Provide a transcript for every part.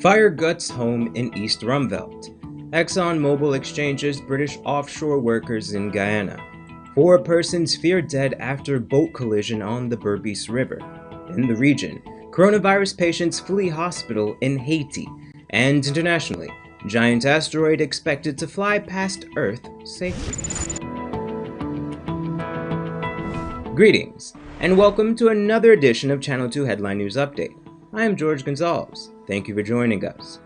Fire guts home in East Rumvelt. ExxonMobil exchanges British offshore workers in Guyana. 4 persons feared dead after boat collision on the Berbice River. In the region, coronavirus patients flee hospital in Haiti. And internationally, giant asteroid expected to fly past Earth safely. Greetings, and welcome to another edition of Channel 2 Headline News Update. I am George Gonzalez. Thank you for joining us.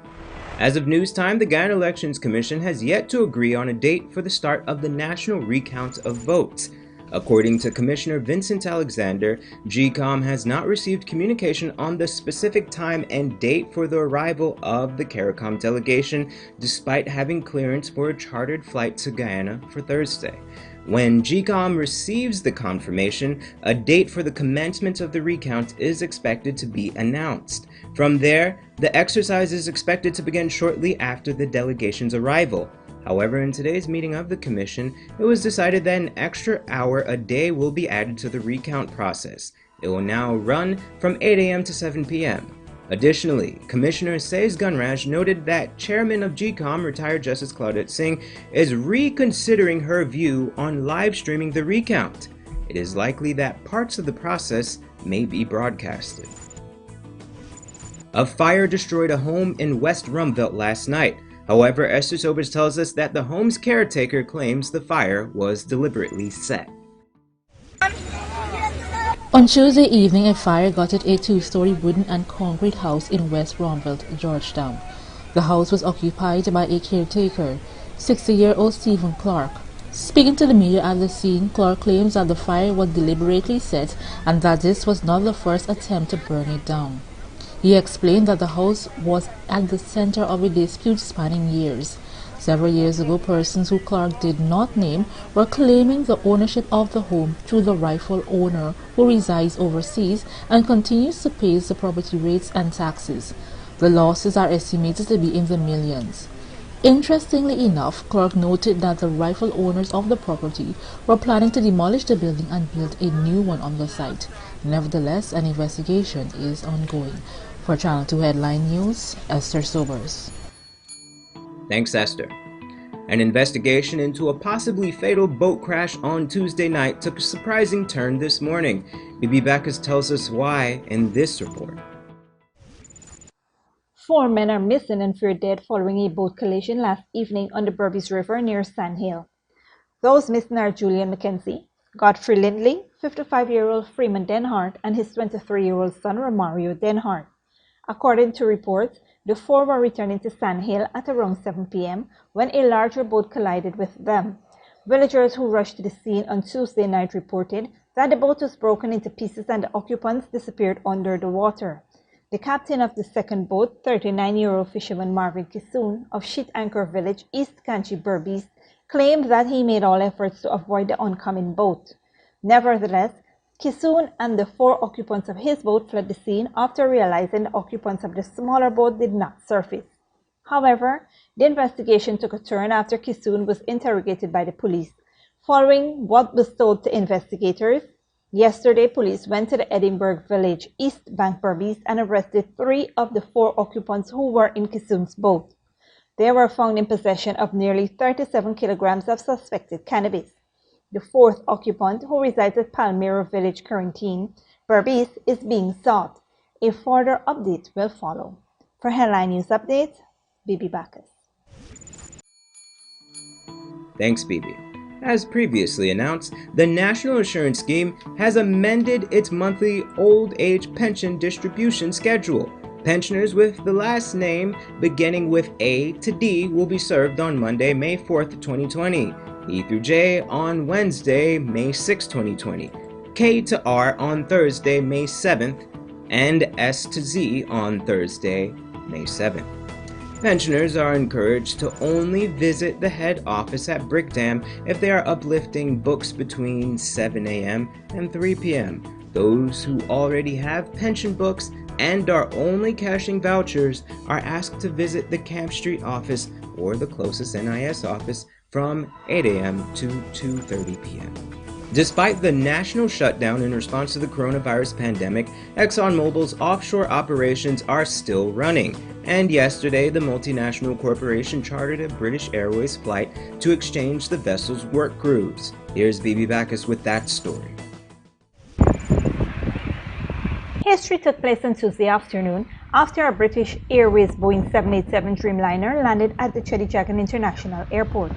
As of news time, the Guyana Elections Commission has yet to agree on a date for the start of the national recount of votes. According to Commissioner Vincent Alexander, GCOM has not received communication on the specific time and date for the arrival of the CARICOM delegation, despite having clearance for a chartered flight to Guyana for Thursday. When GCOM receives the confirmation, a date for the commencement of the recount is expected to be announced. From there, the exercise is expected to begin shortly after the delegation's arrival. However, in today's meeting of the Commission, it was decided that an extra hour a day will be added to the recount process. It will now run from 8 a.m. to 7 p.m. Additionally, Commissioner Says Gunraj noted that Chairman of GCOM, retired Justice Claudette Singh, is reconsidering her view on live streaming the recount. It is likely that parts of the process may be broadcasted. A fire destroyed a home in West Rumvelt last night. However, Esther Sobers tells us that the home's caretaker claims the fire was deliberately set. On Tuesday evening, a fire gutted a 2-story wooden and concrete house in West Rumvelt, Georgetown. The house was occupied by a caretaker, 60-year-old Stephen Clark. Speaking to the media at the scene, Clark claims that the fire was deliberately set and that this was not the first attempt to burn it down. He explained that the house was at the center of a dispute spanning years. Several years ago, persons who Clark did not name were claiming the ownership of the home through the rightful owner who resides overseas and continues to pay the property rates and taxes. The losses are estimated to be in the millions. Interestingly enough, Clark noted that the rightful owners of the property were planning to demolish the building and build a new one on the site. Nevertheless, an investigation is ongoing. For Channel 2 Headline News, Esther Sobers. Thanks, Esther. An investigation into a possibly fatal boat crash on Tuesday night took a surprising turn this morning. Bibi Bacchus tells us why in this report. 4 men are missing and feared dead following a boat collision last evening on the Berbice River near Sand Hill. Those missing are Julian McKenzie, Godfrey Lindley, 55-year-old Freeman Denhart, and his 23-year-old son Romario Denhart. According to reports, the 4 were returning to Sand Hill at around 7 p.m. when a larger boat collided with them. Villagers who rushed to the scene on Tuesday night reported that the boat was broken into pieces and the occupants disappeared under the water. The captain of the second boat, 39-year-old fisherman Marvin Kissoon of Sheet Anchor Village, East Kanchi, Berbice, claimed that he made all efforts to avoid the oncoming boat. Nevertheless, Kissoon and the 4 occupants of his boat fled the scene after realizing the occupants of the smaller boat did not surface. However, the investigation took a turn after Kissoon was interrogated by the police. Following what was told to investigators, yesterday police went to the Edinburgh Village, East Bank, Berbice, and arrested 3 of the 4 occupants who were in Kissoon's boat. They were found in possession of nearly 37 kilograms of suspected cannabis. The 4th occupant, who resides at Palmyra Village, Quarantine, Berbice, is being sought. A further update will follow. For Headline News Updates, Bibi Bacchus. Thanks, Bibi. As previously announced, the National Insurance Scheme has amended its monthly old age pension distribution schedule. Pensioners with the last name beginning with A to D will be served on Monday, May 4th, 2020. E through J on Wednesday, May 6, 2020, K to R on Thursday, May 7th, and S to Z on Thursday, May 7th. Pensioners are encouraged to only visit the head office at Brickdam if they are uplifting books between 7 a.m. and 3 p.m. Those who already have pension books and are only cashing vouchers are asked to visit the Camp Street office or the closest NIS office from 8 a.m. to 2:30 p.m. Despite the national shutdown in response to the coronavirus pandemic, ExxonMobil's offshore operations are still running. And yesterday, the multinational corporation chartered a British Airways flight to exchange the vessel's work crews. Here's Berbice with that story. History took place on Tuesday afternoon after a British Airways Boeing 787 Dreamliner landed at the Chedichagan International Airport.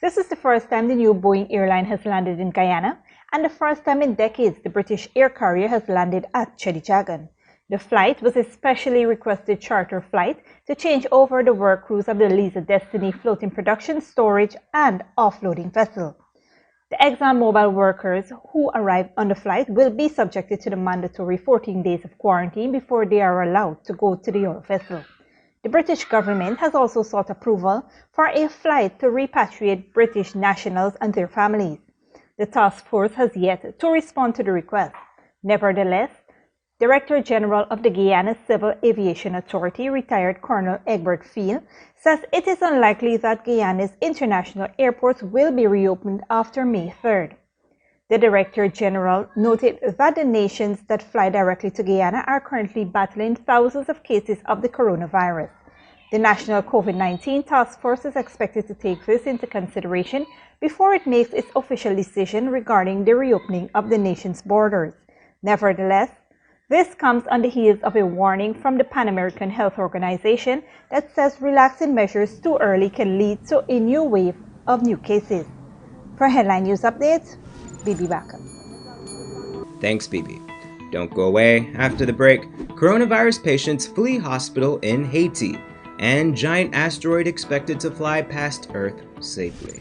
This is the first time the new Boeing airline has landed in Guyana, and the first time in decades the British air carrier has landed at Chedichagan. The flight was a specially requested charter flight to change over the work crews of the Liza Destiny floating production, storage, and offloading vessel. The ExxonMobil workers who arrive on the flight will be subjected to the mandatory 14 days of quarantine before they are allowed to go to the oil vessel. The British government has also sought approval for a flight to repatriate British nationals and their families. The task force has yet to respond to the request. Nevertheless, Director General of the Guyana Civil Aviation Authority, retired Colonel Egbert Field, says it is unlikely that Guyana's international airports will be reopened after May 3rd. The Director General noted that the nations that fly directly to Guyana are currently battling thousands of cases of the coronavirus. The National COVID-19 Task Force is expected to take this into consideration before it makes its official decision regarding the reopening of the nation's borders. Nevertheless, this comes on the heels of a warning from the Pan American Health Organization that says relaxing measures too early can lead to a new wave of new cases. For Headline News Updates, Berbice. Thanks, Bibi. Don't go away. After the break, coronavirus patients flee hospital in Haiti, and giant asteroid expected to fly past Earth safely.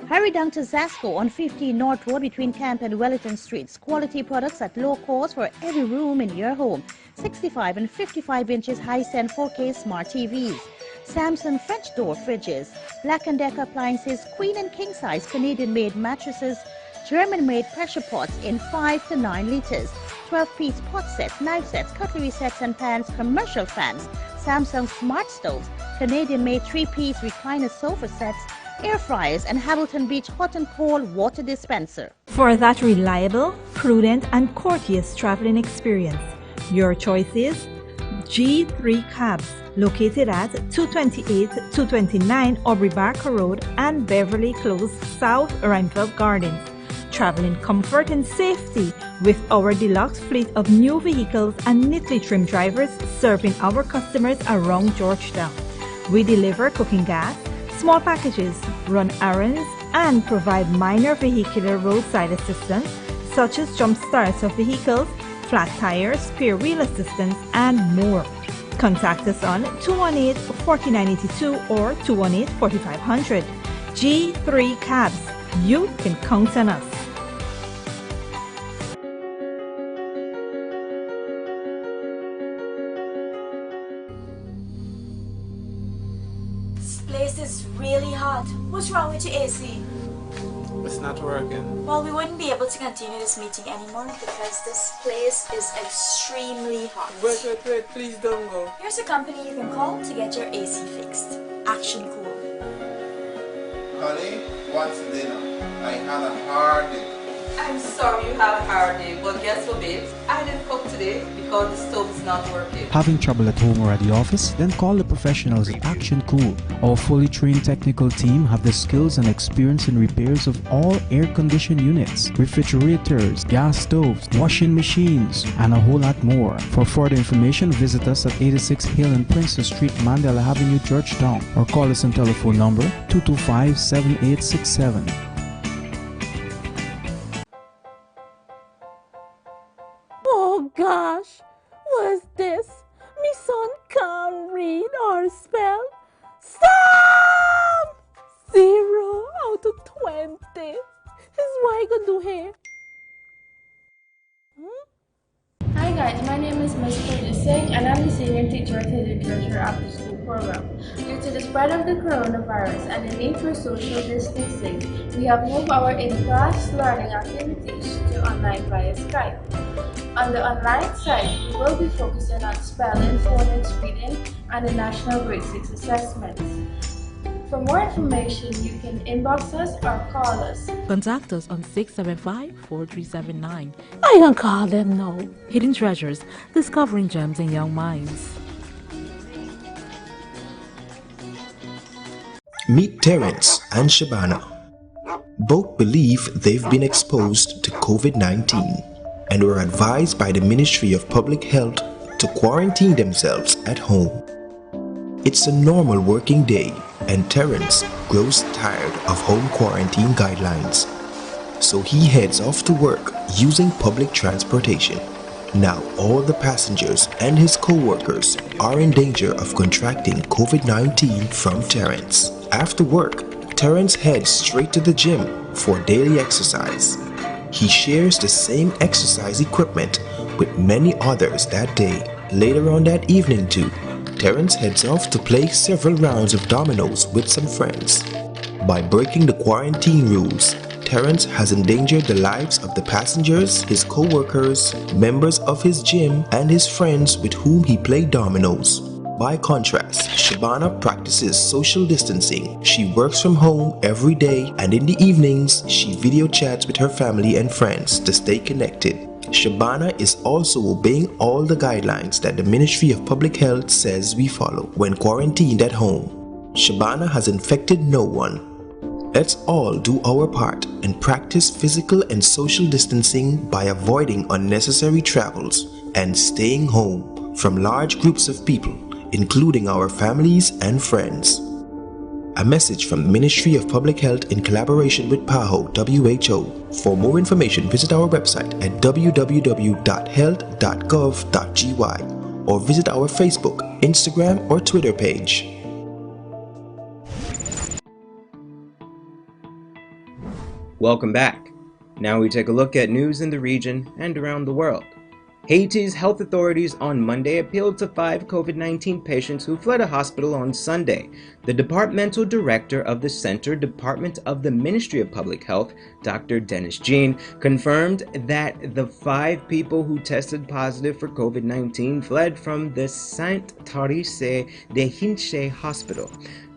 Hurry down to Zasco on 15 North Road between Camp and Wellington Streets. Quality products at low cost for every room in your home. 65 and 55 inches high-stand 4K smart TVs. Samsung French door fridges. Black & Decker appliances, queen and king size Canadian-made mattresses. German-made pressure pots in 5 to 9 liters. 12-piece pot sets, knife sets, cutlery sets and pans, commercial fans. Samsung smart stoves. Canadian-made 3-piece recliner sofa sets. Air fryers and Hamilton Beach hot and cold water dispenser. For that reliable, prudent, and courteous traveling experience, your choice is G3 Cabs, located at 228-229 Aubrey Barker Road and Beverly Close, South Reinfeld Gardens. Travel in comfort and safety with our deluxe fleet of new vehicles and neatly trimmed drivers serving our customers around Georgetown. We deliver cooking gas, small packages, run errands, and provide minor vehicular roadside assistance such as jump starts of vehicles, flat tires, spare wheel assistance, and more. Contact us on 218-4982 or 218-4500. G3 Cabs. You can count on us. This place is really hot. What's wrong with your AC? It's not working. Well, we wouldn't be able to continue this meeting anymore because this place is extremely hot. Wait, please don't go. Here's a company you can call to get your AC fixed. Action Cool. Honey, what's dinner? I had a hard day. I'm sorry you had a hard day, but guess what, babes? I didn't cook today because the stove is not working. Having trouble at home or at the office? Then call the professionals at Action Cool. Our fully trained technical team have the skills and experience in repairs of all air-conditioned units, refrigerators, gas stoves, washing machines, and a whole lot more. For further information, visit us at 86 Hill and Princess Street, Mandela Avenue, Georgetown, or call us on telephone number 225-7867. Oh gosh, what is this? Me son can't read or spell. Stop! 0 out of 20. Cuente. Is what I gonna do here? Hi guys, my name is Ms. Berbice and I'm the senior teacher at the treasurer of the school program. Due to the spread of the coronavirus and the need for social distancing, we have moved our in-class learning activities to online via Skype. On the online side, we will be focusing on spelling, phonics, reading, and the National Grade 6 assessments. For more information, you can inbox us or call us. Contact us on 675-4379. I can call them now. Hidden Treasures, discovering gems in young minds. Meet Terence and Shabana. Both believe they've been exposed to COVID-19 and were advised by the Ministry of Public Health to quarantine themselves at home. It's a normal working day and Terence grows tired of home quarantine guidelines. So he heads off to work using public transportation. Now all the passengers and his co-workers are in danger of contracting COVID-19 from Terence. After work, Terence heads straight to the gym for daily exercise. He shares the same exercise equipment with many others that day. Later on that evening too, Terence heads off to play several rounds of dominoes with some friends. By breaking the quarantine rules, Terence has endangered the lives of the passengers, his co-workers, members of his gym, and his friends with whom he played dominoes. By contrast, Shabana practices social distancing. She works from home every day and in the evenings, she video chats with her family and friends to stay connected. Shabana is also obeying all the guidelines that the Ministry of Public Health says we follow when quarantined at home. Shabana has infected no one. Let's all do our part and practice physical and social distancing by avoiding unnecessary travels and staying home from large groups of people, including our families and friends. A message from the Ministry of Public Health in collaboration with PAHO WHO. For more information, visit our website at www.health.gov.gy or visit our Facebook, Instagram, or Twitter page. Welcome back. Now we take a look at news in the region and around the world. Haiti's health authorities on Monday appealed to 5 COVID-19 patients who fled a hospital on Sunday. The departmental director of the Center Department of the Ministry of Public Health, Dr. Dennis Jean, confirmed that the 5 people who tested positive for COVID-19 fled from the Saint-Therese de Hinche hospital.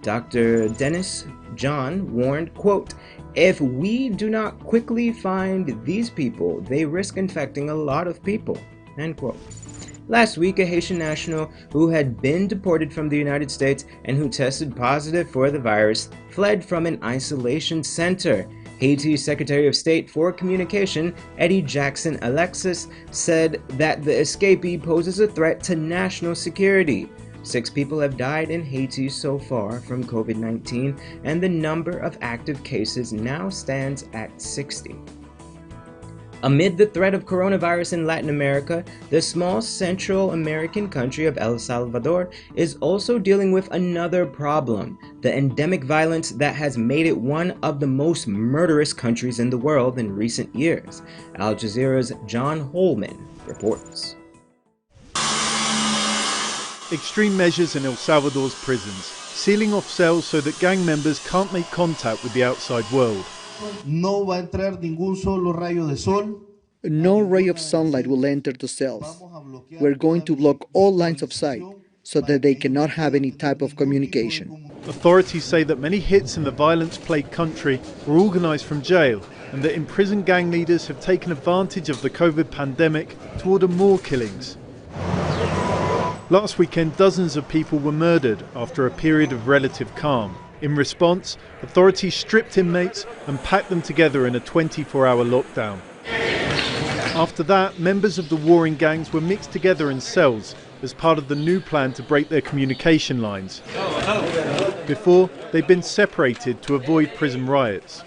Dr. Dennis Jean warned, quote, "If we do not quickly find these people, they risk infecting a lot of people." End quote. Last week, a Haitian national who had been deported from the United States and who tested positive for the virus fled from an isolation center. Haiti's Secretary of State for Communication, Eddie Jackson Alexis, said that the escapee poses a threat to national security. 6 people have died in Haiti so far from COVID-19, and the number of active cases now stands at 60. Amid the threat of coronavirus in Latin America, the small Central American country of El Salvador is also dealing with another problem, the endemic violence that has made it one of the most murderous countries in the world in recent years. Al Jazeera's John Holman reports. Extreme measures in El Salvador's prisons, sealing off cells so that gang members can't make contact with the outside world. No va a entrar ningún solo rayo de sol. No ray of sunlight will enter the cells. We're going to block all lines of sight so that they cannot have any type of communication. Authorities say that many hits in the violence-plagued country were organised from jail and that imprisoned gang leaders have taken advantage of the COVID pandemic to order more killings. Last weekend, dozens of people were murdered after a period of relative calm. In response, authorities stripped inmates and packed them together in a 24-hour lockdown. After that, members of the warring gangs were mixed together in cells as part of the new plan to break their communication lines. Before, they'd been separated to avoid prison riots.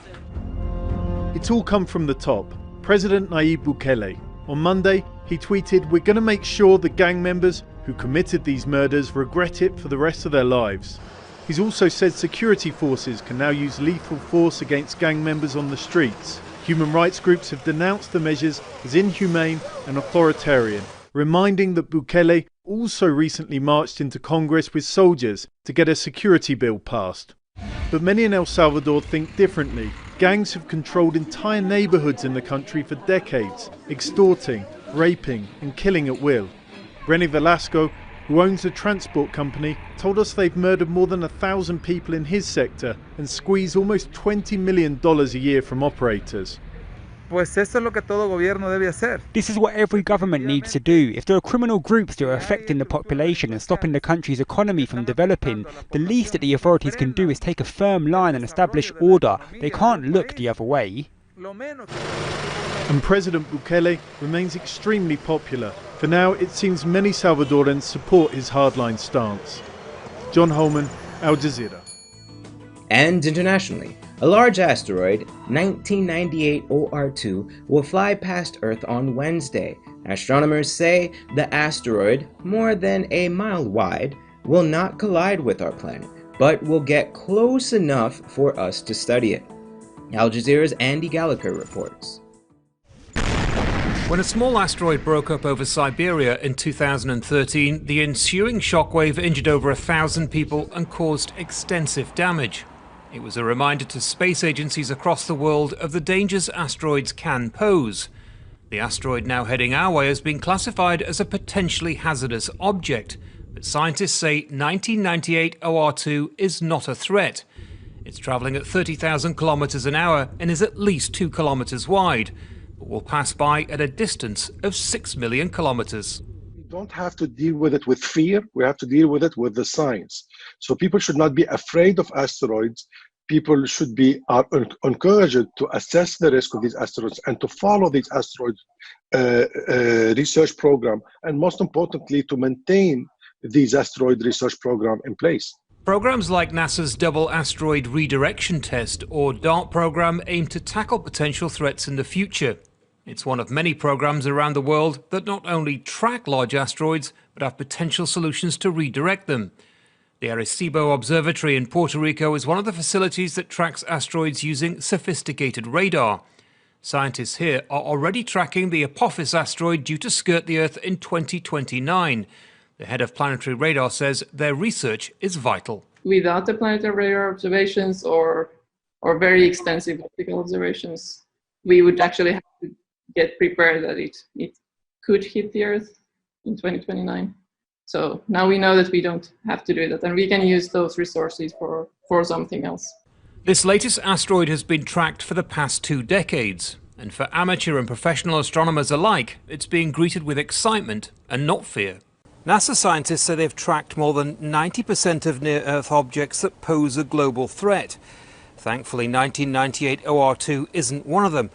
It's all come from the top. President Nayib Bukele. On Monday, he tweeted, "We're going to make sure the gang members who committed these murders regret it for the rest of their lives." He's also said security forces can now use lethal force against gang members on the streets. Human rights groups have denounced the measures as inhumane and authoritarian, reminding that Bukele also recently marched into Congress with soldiers to get a security bill passed. But many in El Salvador think differently. Gangs have controlled entire neighbourhoods in the country for decades, extorting, raping and killing at will. Renny Velasco, who owns a transport company, told us they've murdered more than 1,000 people in his sector and squeezed almost $20 million a year from operators. Pues eso es lo que todo gobierno debe hacer. This is what every government needs to do. If there are criminal groups that are affecting the population and stopping the country's economy from developing, the least that the authorities can do is take a firm line and establish order. They can't look the other way. And President Bukele remains extremely popular. For now, it seems many Salvadorans support his hardline stance. John Holman, Al Jazeera. And internationally, a large asteroid, 1998 OR2, will fly past Earth on Wednesday. Astronomers say the asteroid, more than a mile wide, will not collide with our planet, but will get close enough for us to study it. Al Jazeera's Andy Gallagher reports. When a small asteroid broke up over Siberia in 2013, the ensuing shockwave injured over 1,000 people and caused extensive damage. It was a reminder to space agencies across the world of the dangers asteroids can pose. The asteroid now heading our way has been classified as a potentially hazardous object, but scientists say 1998 OR2 is not a threat. It's travelling at 30,000 kilometres an hour and is at least 2 kilometres wide, but will pass by at a distance of 6 million kilometres. We don't have to deal with it with fear, we have to deal with it with the science. So people should not be afraid of asteroids. People should be encouraged to assess the risk of these asteroids and to follow these asteroid research program, and most importantly, to maintain these asteroid research program in place. Programs like NASA's Double Asteroid Redirection Test, or DART program, aim to tackle potential threats in the future. It's one of many programs around the world that not only track large asteroids, but have potential solutions to redirect them. The Arecibo Observatory in Puerto Rico is one of the facilities that tracks asteroids using sophisticated radar. Scientists here are already tracking the Apophis asteroid due to skirt the Earth in 2029. The head of planetary radar says their research is vital. Without the planetary radar observations or very extensive optical observations, we would actually have to get prepared that it could hit the Earth in 2029. So now we know that we don't have to do that, and we can use those resources for something else. This latest asteroid has been tracked for the past 2 decades, and for amateur and professional astronomers alike, it's being greeted with excitement and not fear. NASA scientists say they've tracked more than 90% of near-Earth objects that pose a global threat. Thankfully, 1998 OR2 isn't one of them,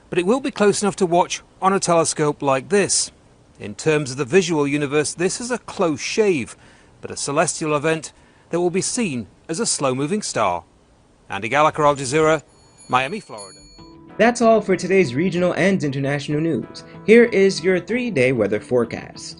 but it will be close enough to watch on a telescope like this. In terms of the visual universe, this is a close shave, but a celestial event that will be seen as a slow-moving star. Andy Gallagher, Al Jazeera, Miami, Florida. That's all for today's regional and international news. Here is your 3-day weather forecast.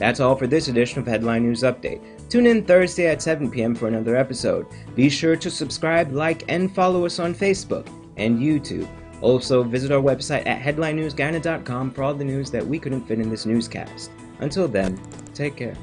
That's all for this edition of Headline News Update. Tune in Thursday at 7 p.m. for another episode. Be sure to subscribe, like, and follow us on Facebook and YouTube. Also, visit our website at headlinenewsguyana.com for all the news that we couldn't fit in this newscast. Until then, take care.